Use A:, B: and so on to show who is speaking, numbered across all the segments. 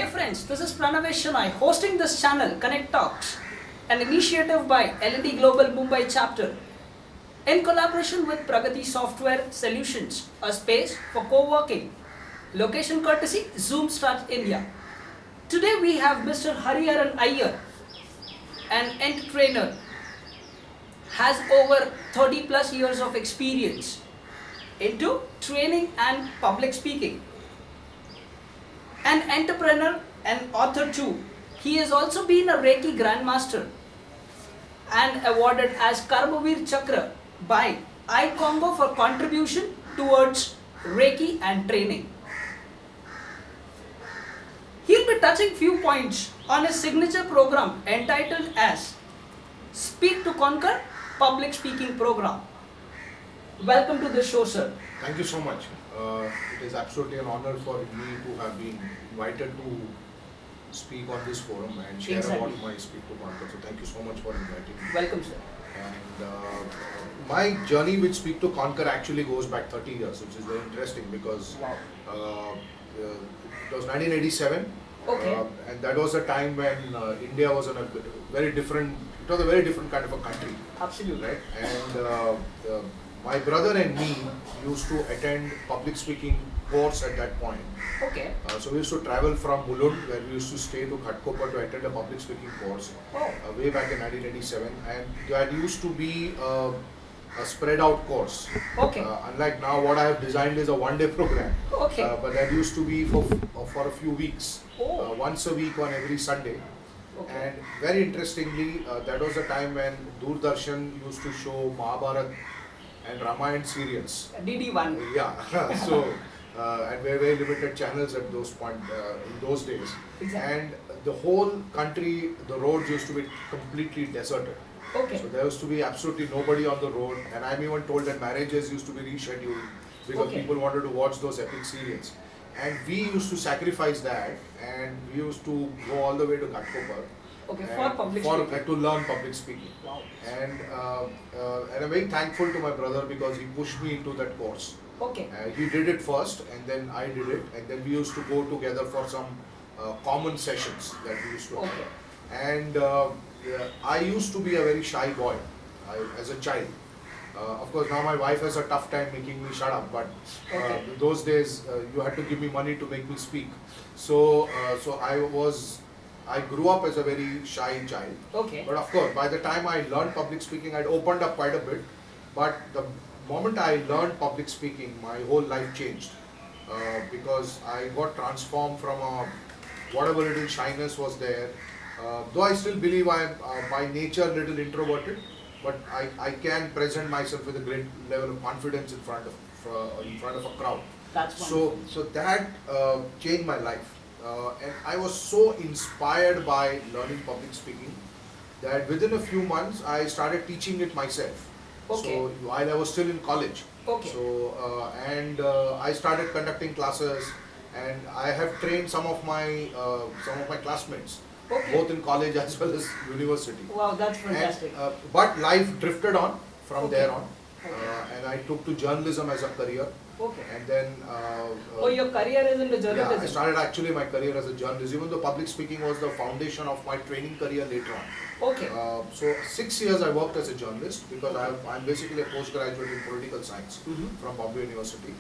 A: friends, this is Pranavesh Shenoy hosting this channel Connect Talks, an initiative by L&D Global Mumbai chapter in collaboration with Pragati Software Solutions, a space for co-working. Location courtesy Zoom Start India. Today we have Mr. Hariharan Iyer, an ent trainer, has over 30 plus years of experience into training and public speaking. An entrepreneur and author too. He has also been a Reiki Grandmaster and awarded as Karmavir Chakra by iCongo for contribution towards Reiki and training. He'll be touching few points on his signature program entitled as Speak to Conquer Public Speaking Program. Welcome to the show, sir.
B: Thank you so much. It is absolutely an honor for me to have been invited to speak on this forum and share about my Speak to Conquer. So thank you so much for inviting me.
A: Welcome, sir.
B: And my journey with Speak to Conquer actually goes back 30 years, which is very interesting because it was 1987.
A: Okay.
B: And that was a time when India was in a very different, it was a very different kind of a country.
A: Absolutely.
B: Right? And my brother and me used to attend public speaking course at that point.
A: Okay.
B: So we used to travel from Mulund, where we used to stay, to Ghatkopar to attend a public speaking course way back in 1987. And that used to be a spread out course.
A: Okay.
B: Unlike now, what I have designed is a one-day program.
A: Okay.
B: But that used to be for a few weeks,
A: Oh.
B: once a week on every Sunday.
A: Okay.
B: And very interestingly, that was the time when Doordarshan used to show Mahabharat and Ramayana serials.
A: DD1.
B: Yeah, so and very limited channels at those point in those days.
A: Exactly.
B: And the whole country, the roads used to be completely deserted.
A: Okay.
B: So there used to be absolutely nobody on the road, and I'm even told that marriages used to be rescheduled because
A: Okay.
B: people wanted to watch those epic serials. And we used to sacrifice that, and we used to go all the way to Ghatkopar.
A: Okay, for public speaking.
B: To learn public speaking.
A: Wow.
B: And I'm very thankful to my brother because he pushed me into that course.
A: Okay.
B: He did it first, and then I did it, and then we used to go together for some common sessions that we used to have.
A: Okay.
B: And I used to be a very shy boy as a child. Of course, now my wife has a tough time making me shut up, but
A: Okay.
B: those days you had to give me money to make me speak. So I grew up as a very shy child.
A: Okay.
B: But of course, by the time I learned public speaking, I'd opened up quite a bit. But the moment I learned public speaking, my whole life changed because I got transformed from whatever little shyness was there. Though I still believe I am by nature a little introverted, but I can present myself with a great level of confidence in front of a crowd.
A: That's wonderful.
B: So that changed my life. And I was so inspired by learning public speaking that within a few months I started teaching it myself.
A: Okay.
B: So while I was still in college.
A: Okay.
B: So I started conducting classes, and I have trained some of my classmates,
A: Okay.
B: both in college as well as university.
A: Wow, that's fantastic.
B: And, but life drifted on from
A: Okay.
B: there on,
A: Okay.
B: and I took to journalism as a career.
A: Okay.
B: And then
A: Oh, your career is in the
B: yeah, I
A: journalism.
B: started actually my career as a journalist, even though public speaking was the foundation of my training career later on.
A: Okay.
B: So 6 years I worked as a journalist because I'm basically a postgraduate in political science
A: Mhm.
B: from Bombay University.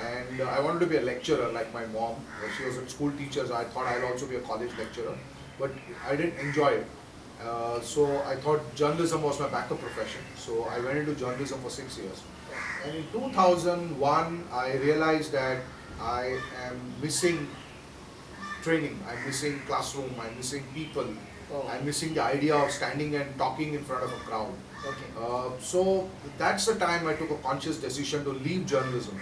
B: And I wanted to be a lecturer like my mom. She was a school teacher, so I thought I'll also be a college lecturer. But I didn't enjoy it. So I thought journalism was my backup profession. So I went into journalism for 6 years. And in 2001, I realized that I am missing training, I'm missing classroom, I'm missing people,
A: Oh.
B: I'm missing the idea of standing and talking in front of a crowd.
A: Okay.
B: So that's the time I took a conscious decision to leave journalism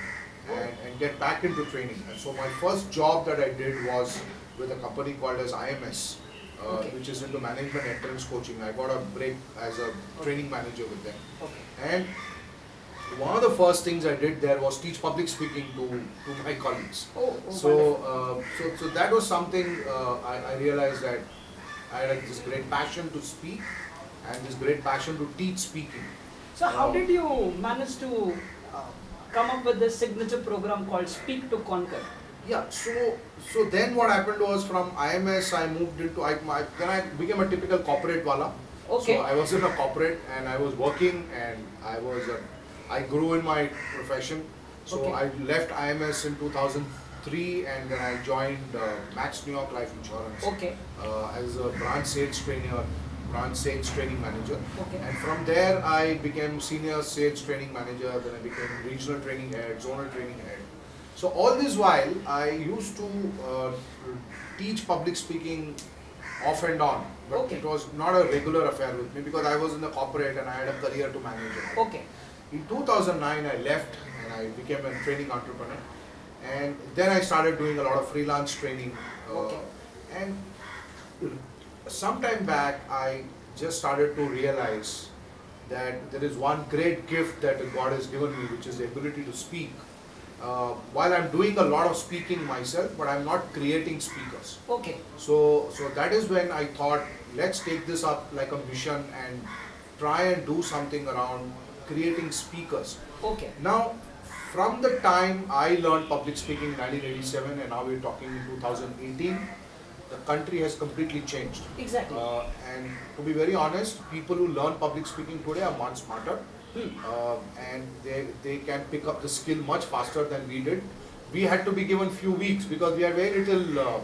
B: and get back into training. And so my first job that I did was with a company called as IMS,
A: Okay.
B: which is into management entrance coaching. I got a break as a training manager with them.
A: Okay.
B: And one of the first things I did there was teach public speaking to my colleagues.
A: Oh, wonderful.
B: So that was something I realized that I had this great passion to speak and this great passion to teach speaking.
A: So how did you manage to come up with this signature program called Speak to Conquer?
B: Yeah, so then what happened was from IMS I moved into then I became a typical corporate wala.
A: Okay.
B: So I was in a corporate and I was working and I grew in my profession. So
A: Okay.
B: I left IMS in 2003 and then I joined Max New York Life Insurance
A: Okay.
B: as a branch sales trainer, branch sales training manager.
A: Okay.
B: And from there I became senior sales training manager, then I became regional training head, zonal training head. So all this while, I used to teach public speaking off and on, but
A: Okay.
B: it was not a regular affair with me because I was in the corporate and I had a career to manage it.
A: Okay.
B: In 2009, I left and I became a training entrepreneur, and then I started doing a lot of freelance training.
A: Okay.
B: And sometime back, I just started to realize that there is one great gift that God has given me, which is the ability to speak. While I'm doing a lot of speaking myself, but I'm not creating speakers.
A: Okay.
B: So that is when I thought, let's take this up like a mission and try and do something around creating speakers.
A: Okay.
B: Now, from the time I learned public speaking in 1987 and now we're talking in 2018, the country has completely changed.
A: Exactly.
B: And to be very honest, people who learn public speaking today are much smarter. And they can pick up the skill much faster than we did. We had to be given few weeks because we had very little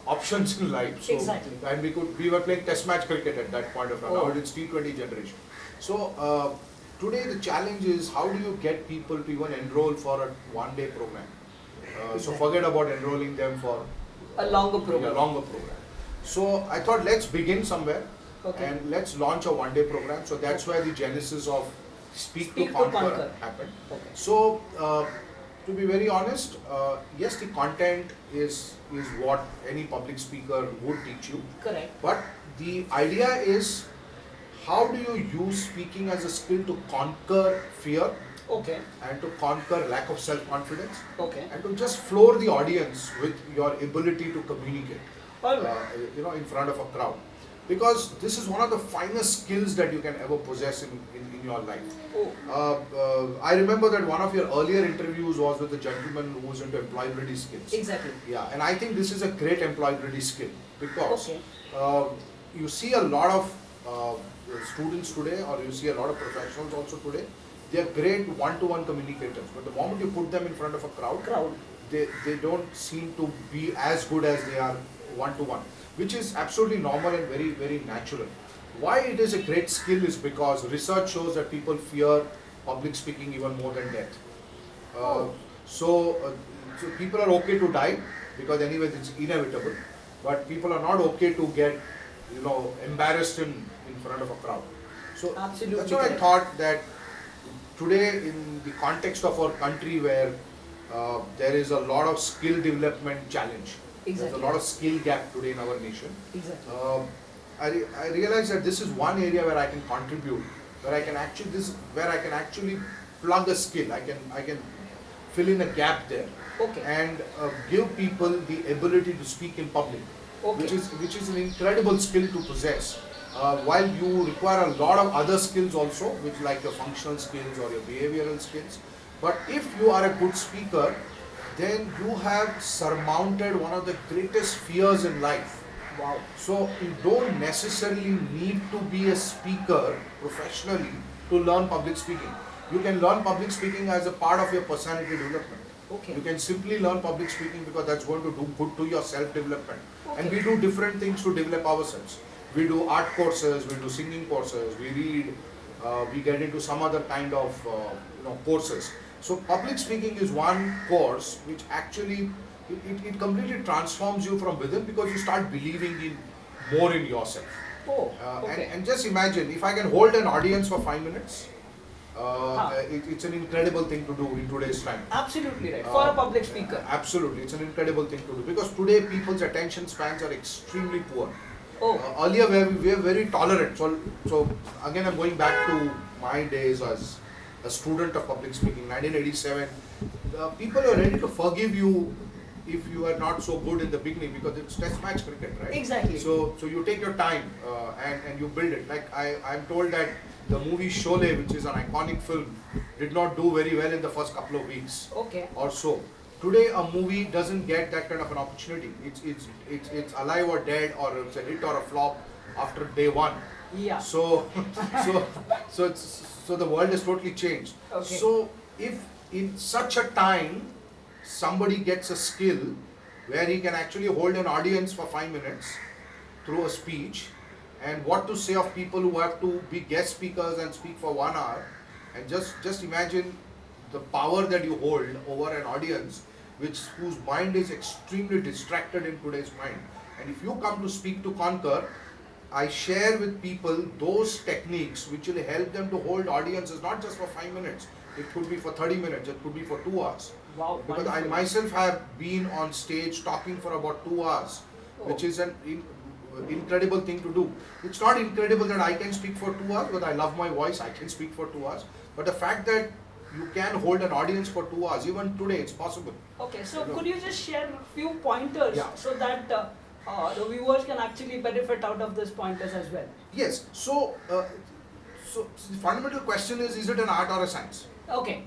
B: options in life. So,
A: Exactly.
B: and we were playing test match cricket at that point of time.
A: Oh.
B: Now it's T20 generation. So today the challenge is how do you get people to even enroll for a one-day program? So
A: Exactly.
B: forget about enrolling them for
A: A longer
B: a
A: program.
B: longer program. So I thought let's begin somewhere.
A: Okay.
B: And let's launch a one-day program. So that's where the genesis of Speak to
A: Speak to
B: Conquer
A: Conquer.
B: happened.
A: Okay.
B: So, to be very honest, yes, the content is what any public speaker would teach you.
A: Correct.
B: But the idea is, how do you use speaking as a skill to conquer fear
A: Okay.
B: and to conquer lack of self-confidence
A: Okay.
B: and to just floor the audience with your ability to communicate,
A: All right.
B: in front of a crowd. Because this is one of the finest skills that you can ever possess in your life.
A: Oh.
B: I remember that one of your earlier interviews was with a gentleman who was into employability skills.
A: Exactly.
B: Yeah, and I think this is a great employability skill because
A: Okay.
B: you see a lot of students today, or you see a lot of professionals also today. They are great one-to-one communicators, but the moment you put them in front of a crowd,
A: Crowd.
B: they don't seem to be as good as they are one-to-one, which is absolutely normal and very, very natural. Why it is a great skill is because research shows that people fear public speaking even more than death.
A: Oh.
B: So people are okay to die because anyway it's inevitable, but people are not okay to get, embarrassed in front of a crowd. So
A: Absolutely
B: that's what I
A: correct.
B: thought, that today in the context of our country where there is a lot of skill development challenge, there's
A: Exactly.
B: a lot of skill gap today in our nation.
A: Exactly.
B: I realize that this is one area where I can contribute, where I can actually plug a skill. I can fill in a gap there
A: Okay.
B: and give people the ability to speak in public,
A: Okay.
B: which is an incredible skill to possess. While you require a lot of other skills also, which like your functional skills or your behavioral skills, but if you are a good speaker, then you have surmounted one of the greatest fears in life.
A: Wow.
B: So you don't necessarily need to be a speaker professionally to learn public speaking. You can learn public speaking as a part of your personality development.
A: Okay.
B: You can simply learn public speaking because that's going to do good to your self-development. And
A: Okay.
B: we do different things to develop ourselves. We do art courses, we do singing courses, we read, we get into some other kind of courses. So public speaking is one course which actually it completely transforms you from within because you start believing in more in yourself.
A: Oh. Okay.
B: And just imagine if I can hold an audience for 5 minutes,
A: Huh.
B: it's an incredible thing to do in today's time.
A: Absolutely right. For a public speaker.
B: Absolutely, it's an incredible thing to do because today people's attention spans are extremely poor.
A: Oh.
B: Earlier we were very tolerant. So again I'm going back to my days as a student of public speaking, 1987. People are ready to forgive you if you are not so good in the beginning because it's test match cricket, right?
A: Exactly.
B: So you take your time and you build it. Like I'm told that the movie Sholay, which is an iconic film, did not do very well in the first couple of weeks
A: Okay.
B: or so. Today, a movie doesn't get that kind of an opportunity. It's alive or dead, or it's a hit or a flop after day one.
A: Yeah.
B: So, so, so the world has totally changed.
A: Okay.
B: So, if in such a time somebody gets a skill where he can actually hold an audience for 5 minutes through a speech, and what to say of people who have to be guest speakers and speak for 1 hour, and just imagine the power that you hold over an audience whose mind is extremely distracted in today's mind. And if you come to speak to Conquer, I share with people those techniques which will help them to hold audiences not just for 5 minutes. It could be for 30 minutes, it could be for 2 hours.
A: Wow.
B: Because I
A: wonderful.
B: myself have been on stage talking for about 2 hours, which is an incredible thing to do. It's not incredible that I can speak for 2 hours, but I love my voice, I can speak for 2 hours. But the fact that you can hold an audience for 2 hours, even today, it's possible.
A: Okay, so
B: You know.
A: could you just share a few pointers
B: Yeah.
A: so that the viewers can actually benefit out of these pointers as well?
B: Yes, so the fundamental question is it an art or a science?
A: Okay.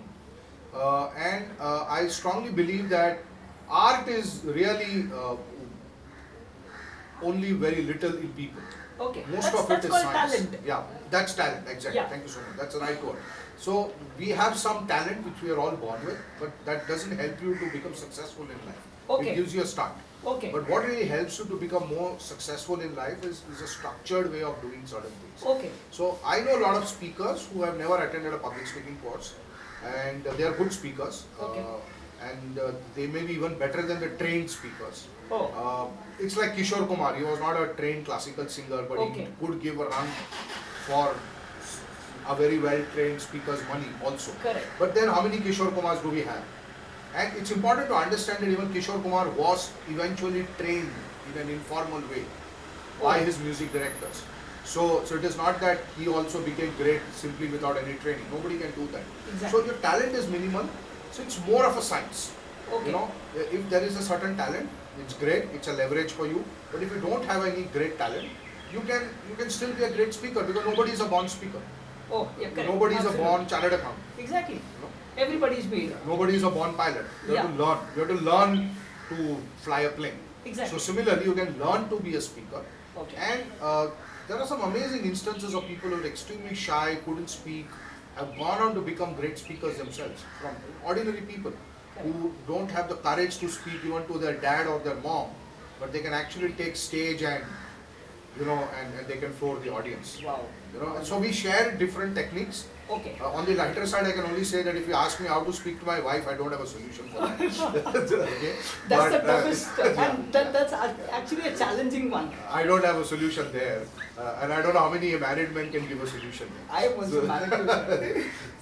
B: I strongly believe that art is really only very little in people.
A: Okay.
B: Most
A: that's
B: of it is
A: called
B: science.
A: talent.
B: Yeah, that's talent, exactly.
A: Yeah.
B: Thank you so much. That's the right word. So we have some talent which we are all born with, but that doesn't help you to become successful in life.
A: Okay.
B: It gives you a start.
A: Okay.
B: But what really helps you to become more successful in life is a structured way of doing certain things.
A: Okay.
B: So I know a lot of speakers who have never attended a public speaking course, and they are good speakers.
A: Okay.
B: They may be even better than the trained speakers.
A: Oh.
B: It's like Kishore Kumar. He was not a trained classical singer, but
A: Okay.
B: he could give a run for a very well-trained speaker's money also.
A: Correct.
B: But then how many Kishore Kumars do we have? And it's important to understand that even Kishore Kumar was eventually trained in an informal way by his music directors. So it is not that he also became great simply without any training. Nobody can do that.
A: Exactly.
B: So your talent is minimal. So it's more of a science.
A: Okay.
B: You know, if there is a certain talent, it's great. It's a leverage for you. But if you don't have any great talent, you can still be a great speaker because nobody is a born speaker.
A: Oh, yeah, correct.
B: Nobody is a
A: Absolutely.
B: born chartered accountant.
A: Exactly.
B: You know?
A: Everybody's made.
B: Nobody is a born pilot. You have
A: Yeah.
B: to learn. You have to learn to fly a plane.
A: Exactly.
B: So similarly, you can learn to be a speaker.
A: Okay.
B: And there are some amazing instances of people who are extremely shy, couldn't speak, have gone on to become great speakers themselves. From ordinary people who don't have the courage to speak even to their dad or their mom, but they can actually take stage and and they can floor the audience.
A: Wow.
B: And so we share different techniques.
A: Okay.
B: On the lighter side, I can only say that if you ask me how to speak to my wife, I don't have a solution for that. Okay?
A: That's the
B: But,
A: toughest,
B: yeah.
A: and that's actually a challenging one.
B: I don't have a solution there, and I don't know how many married men can give a solution there.
A: I was married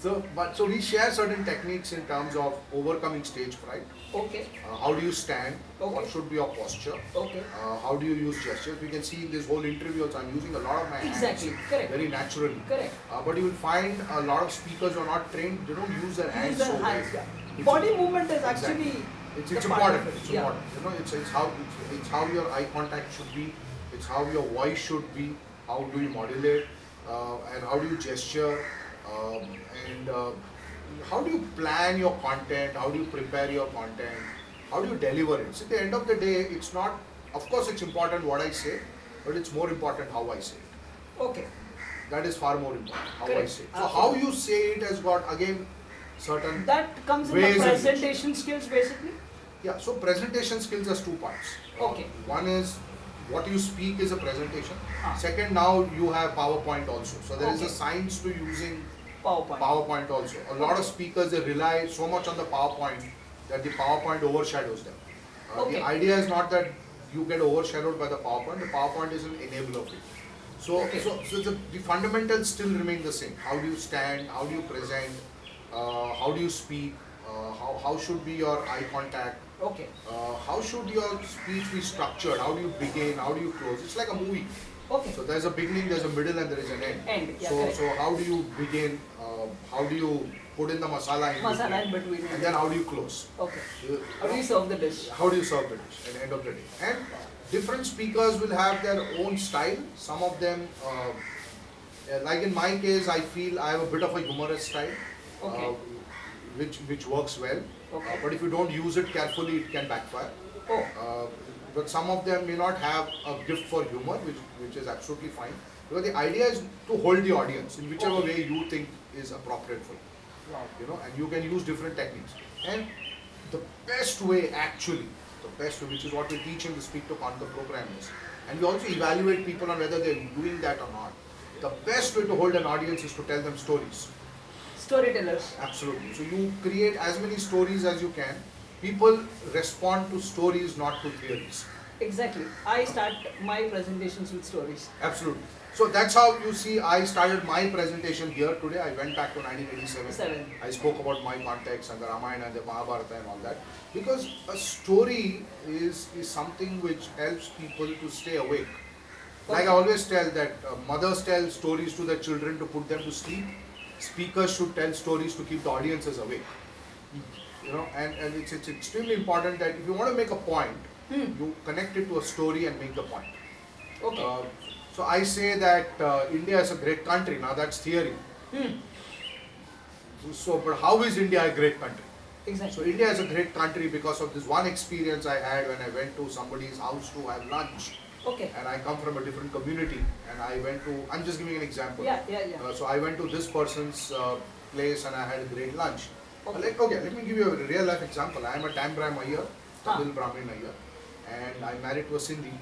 A: to
B: So we share certain techniques in terms of overcoming stage fright.
A: Okay.
B: How do you stand?
A: Okay.
B: What should be your posture?
A: Okay.
B: How do you use gestures? We can see in this whole interview also I'm using a lot of my
A: Exactly.
B: hands
A: Correct.
B: very naturally.
A: Correct.
B: But you will find a lot of speakers who are not trained, they don't use their hands
A: Use their
B: so
A: hands,
B: well.
A: yeah. Body movement is actually
B: It's
A: the part
B: important.
A: of it,
B: It's
A: yeah.
B: important. It's how your eye contact should be. It's how your voice should be. How do you modulate? And how do you gesture? And how do you plan your content? How do you prepare your content? How do you deliver it? So at the end of the day, it's not. Of course, it's important what I say, but it's more important how I say it.
A: Okay.
B: That is far more important. How I
A: Correct.
B: say it. So how you say it has got again certain.
A: That comes in
B: Ways
A: the
B: in which-
A: presentation skills basically.
B: Yeah, so presentation skills has two parts.
A: Okay.
B: One is what you speak is a presentation.
A: Ah.
B: Second, now you have PowerPoint also. So there is a
A: Okay.
B: science to using
A: PowerPoint.
B: PowerPoint also. A lot of speakers, they rely so much on the PowerPoint that the PowerPoint overshadows them.
A: Okay.
B: The idea is not that you get overshadowed by the PowerPoint. The PowerPoint is an enabler for you. So,
A: Okay.
B: so the fundamentals still remain the same. How do you stand? How do you present? How do you speak? How should be your eye contact?
A: Okay.
B: How should your speech be structured? How do you begin? How do you close? It's like a movie.
A: Okay.
B: So there's a beginning, there's a middle, and there is an end.
A: End, yeah,
B: so
A: correct.
B: how do you begin? How do you put in the masala in
A: Masala in
B: between?
A: between.
B: And then how do you close?
A: Okay.
B: You-
A: How do you serve the dish?
B: How do you serve the dish at the end of the day? And different speakers will have their own style. Some of them, like in my case, I feel I have a bit of a humorous style,
A: Okay.
B: which works well.
A: Okay.
B: But if you don't use it carefully, it can backfire.
A: Oh.
B: But some of them may not have a gift for humor, which is absolutely fine. Because the idea is to hold the audience in whichever way you think is appropriate for you.
A: Wow.
B: And you can use different techniques. And the best way, actually, the best way, which is what we teach in the Speak to Conquer program is, and we also evaluate people on whether they're doing that or not. The best way to hold an audience is to tell them stories.
A: Storytellers.
B: Absolutely. So you create as many stories as you can. People respond to stories, not to theories.
A: Exactly. I start my presentations with stories.
B: Absolutely. So that's how you see I started my presentation here today. I went back to 1987. I spoke about my context and the Ramayana and the Mahabharata and all that. Because a story is something which helps people to stay awake. Like I always tell that mothers tell stories to their children to put them to sleep. Speakers should tell stories to keep the audiences awake. And it's extremely important that if you want to make a point, you connect it to a story and make the point.
A: Okay.
B: So I say that India is a great country. Now that's theory. So, but how is India a great country?
A: Exactly.
B: So India is a great country because of this one experience I had when I went to somebody's house to have lunch.
A: Okay.
B: And I come from a different community, and I went to, I'm just giving an example.
A: Yeah.
B: So I went to this person's place and I had a great lunch.
A: Okay.
B: Let me give you a real life example. I am a Tambram Iyer, Tamil Brahmin Iyer, and I'm married to a Sindhi.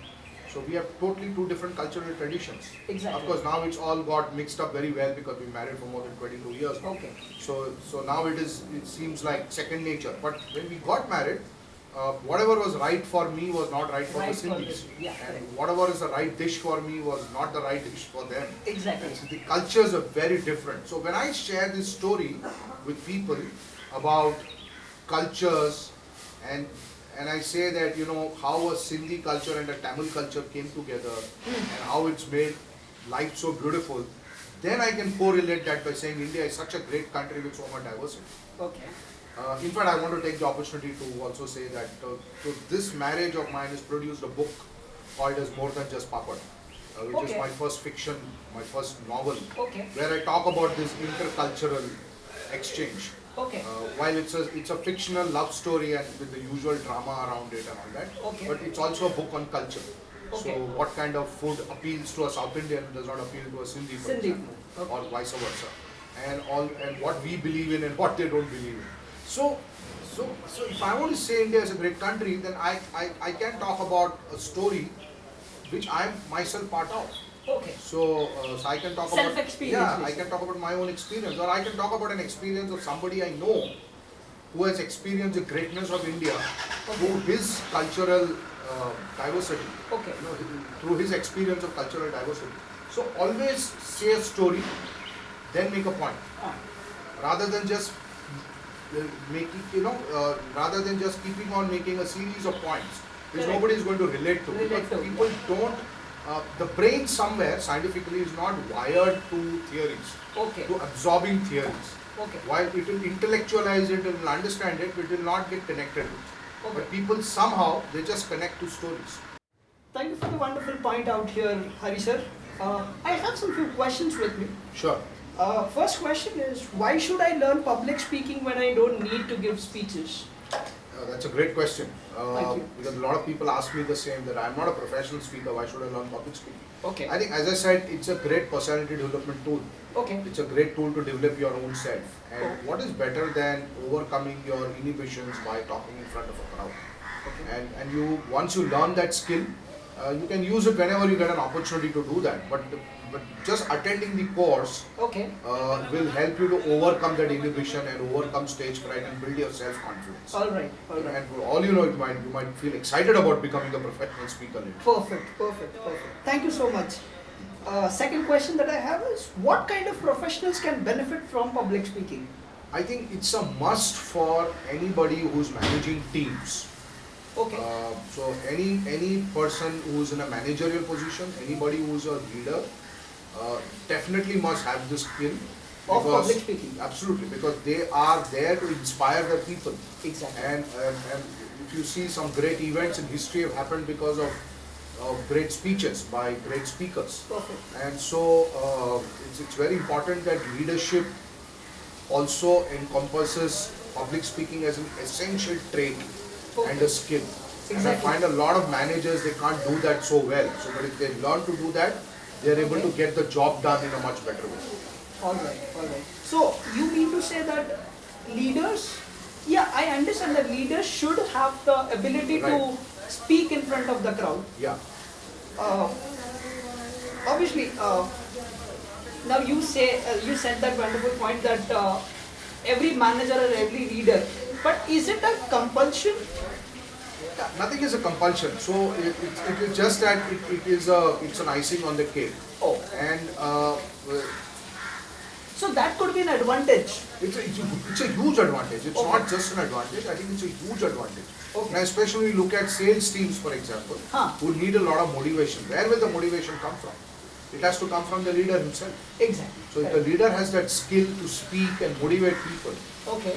B: So we have totally two different cultural traditions.
A: Exactly.
B: Of course, now it's all got mixed up very well because we married for more than 22 years now.
A: Okay.
B: So now it seems like second nature. But when we got married, whatever was right for me was not right for the Sindhis.
A: Yeah,
B: and
A: correct.
B: whatever is the right dish for me was not the right dish for them.
A: Exactly.
B: And so the cultures are very different. So when I share this story with people about cultures and I say that how a Sindhi culture and a Tamil culture came together and how it's made life so beautiful, then I can correlate that by saying India is such a great country with so much diversity.
A: Okay.
B: In fact, I want to take the opportunity to also say that so this marriage of mine has produced a book called as More Than Just Papad, which is my first fiction, my first novel,
A: Okay.
B: where I talk about this intercultural exchange.
A: Okay.
B: While it's a fictional love story and with the usual drama around it and all that,
A: Okay.
B: but it's also a book on culture.
A: Okay.
B: So what kind of food appeals to a South Indian does not appeal to a Sindhi, for
A: Sindhi.
B: example,
A: Okay.
B: or vice versa, and what we believe in and what they don't believe in. So if I want to say India is a great country, then I can talk about a story which I am myself part of.
A: Okay.
B: So I can talk about
A: Self-experience,
B: I
A: basically.
B: can talk about my own experience, or I can talk about an experience of somebody I know who has experienced the greatness of India through his cultural diversity.
A: Okay.
B: Through his experience of cultural diversity. So always say a story, then make a point, rather than just rather than just keeping on making a series of points which
A: Correct.
B: nobody is going to relate to.
A: Relate
B: Because
A: to,
B: people don't. The brain somewhere scientifically is not wired to theories,
A: Okay.
B: to absorbing theories.
A: Okay.
B: While it will intellectualize it, it will understand it, it will not get connected to it.
A: Okay.
B: But people somehow, they just connect to stories.
A: Thank you for the wonderful point out here, Hari sir. I have some few questions with me.
B: Sure.
A: First question is, why should I learn public speaking when I don't need to give speeches?
B: That's a great question.
A: Thank you.
B: Because a lot of people ask me the same, that I'm not a professional speaker, why should I learn public speaking?
A: Okay.
B: I think, as I said, it's a great personality development tool.
A: Okay.
B: It's a great tool to develop your own self. And
A: Oh.
B: what is better than overcoming your inhibitions by talking in front of a crowd?
A: Okay.
B: And you, once you learn that skill, you can use it whenever you get an opportunity to do that. But just attending the course
A: Okay.
B: will help you to overcome that inhibition and overcome stage fright and build your self-confidence.
A: All right. All right.
B: And for all you know, you might feel excited about becoming a professional speaker later.
A: Perfect. Thank you so much. Second question that I have is, what kind of professionals can benefit from public speaking?
B: I think it's a must for anybody who's managing teams.
A: Okay.
B: So any person who's in a managerial position, anybody who's a leader, definitely must have this skill.
A: Of
B: because-
A: public speaking.
B: Absolutely, because they are there to inspire the people.
A: Exactly.
B: And if you see, some great events in history have happened because of great speeches by great speakers.
A: Perfect.
B: And so it's very important that leadership also encompasses public speaking as an essential trait and a skill. And I
A: Exactly.
B: find a lot of managers, they can't do that so well. So, but if they learn to do that, they are able to get the job done in a much better way.
A: All right, all right. So you mean to say that leaders, yeah, I understand that leaders should have the ability to
B: Right.
A: speak in front of the crowd.
B: Yeah.
A: Uh, obviously, now you say you said that wonderful point that every manager or every leader, but is it a compulsion?
B: Nothing is a compulsion. So it is just that it's an icing on the cake.
A: Oh,
B: And
A: so that could be an advantage.
B: it's a huge advantage. It's
A: Okay.
B: not just an advantage. I think it's a huge advantage.
A: Okay.
B: Now, especially look at sales teams, for example,
A: Huh.
B: who need a lot of motivation. Where will the motivation come from? It has to come from the leader himself.
A: Exactly.
B: So if the leader has that skill to speak and motivate people,
A: Okay.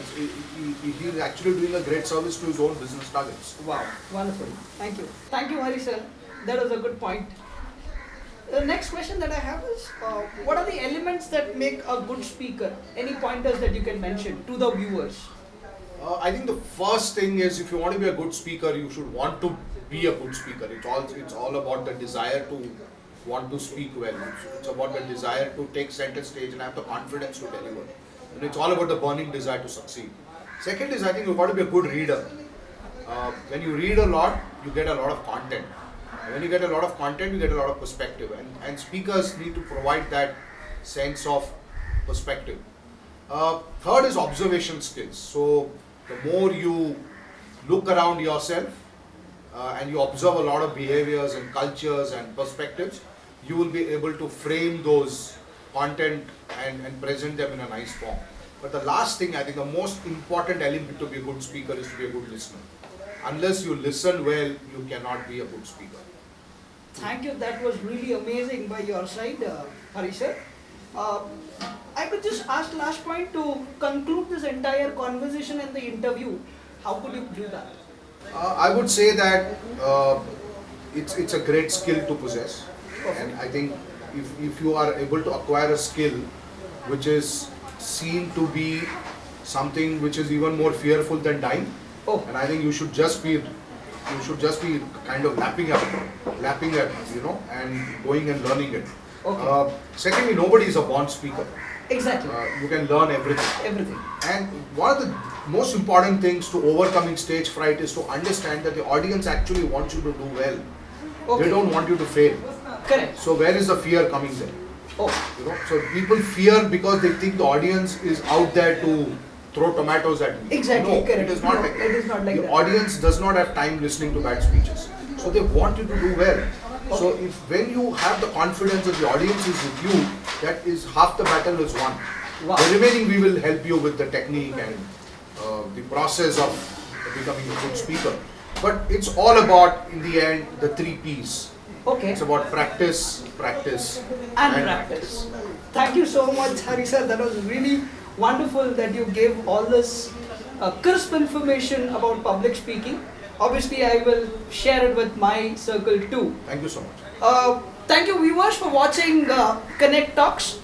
B: he's actually doing a great service to his own business targets.
A: Wow, wonderful. Thank you. Thank you, Hari sir. That was a good point. The next question that I have is, what are the elements that make a good speaker? Any pointers that you can mention to the viewers?
B: I think the first thing is, if you want to be a good speaker, you should want to be a good speaker. It's all about the desire to want to speak well. It's about the desire to take center stage and have the confidence to deliver. And it's all about the burning desire to succeed. Second is, I think you've got to be a good reader. When you read a lot, you get a lot of content. And when you get a lot of content, you get a lot of perspective. And speakers need to provide that sense of perspective. Third is observation skills. So the more you look around yourself and you observe a lot of behaviors and cultures and perspectives, you will be able to frame those content and present them in a nice form. But the last thing, I think the most important element to be a good speaker is to be a good listener. Unless you listen well, you cannot be a good speaker.
A: Thank you. That was really amazing by your side, Hari sir. I could just ask last point to conclude this entire conversation and the interview. How could you do that?
B: I would say that it's a great skill to possess, and I think if you are able to acquire a skill which is seen to be something which is even more fearful than dying,
A: Oh,
B: and I think you should just be kind of lapping at, and going and learning it.
A: okay.
B: Secondly, nobody is a born speaker.
A: Exactly.
B: You can learn everything.
A: Everything.
B: And one of the most important things to overcoming stage fright is to understand that the audience actually wants you to do well.
A: Okay.
B: They don't want you to fail.
A: Correct.
B: So where is the fear coming in?
A: Oh,
B: So people fear because they think the audience is out there to throw tomatoes at me.
A: exactly.
B: No,
A: Correct.
B: it is not
A: No,
B: like that.
A: it is not like
B: The
A: that.
B: audience does not have time listening to bad speeches. So they want you to do well. So if when you have the confidence that the audience is with you, that is half the battle is won.
A: Wow.
B: The remaining we will help you with the technique and the process of becoming a good speaker. But it's all about, in the end, the 3 P's.
A: Okay.
B: It's about practice, practice,
A: And practice. Thank you so much, Hari sir. That was really wonderful that you gave all this crisp information about public speaking. Obviously, I will share it with my circle too.
B: Thank you so much.
A: Thank you, viewers, for watching Connect Talks,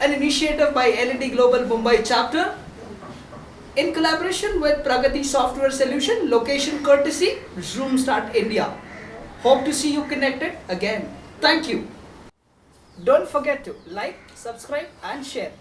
A: an initiative by L&D Global Mumbai chapter in collaboration with Pragati Software Solution, location courtesy Zoom Start India. Hope to see you connected again. Thank you. Don't forget to like, subscribe and share.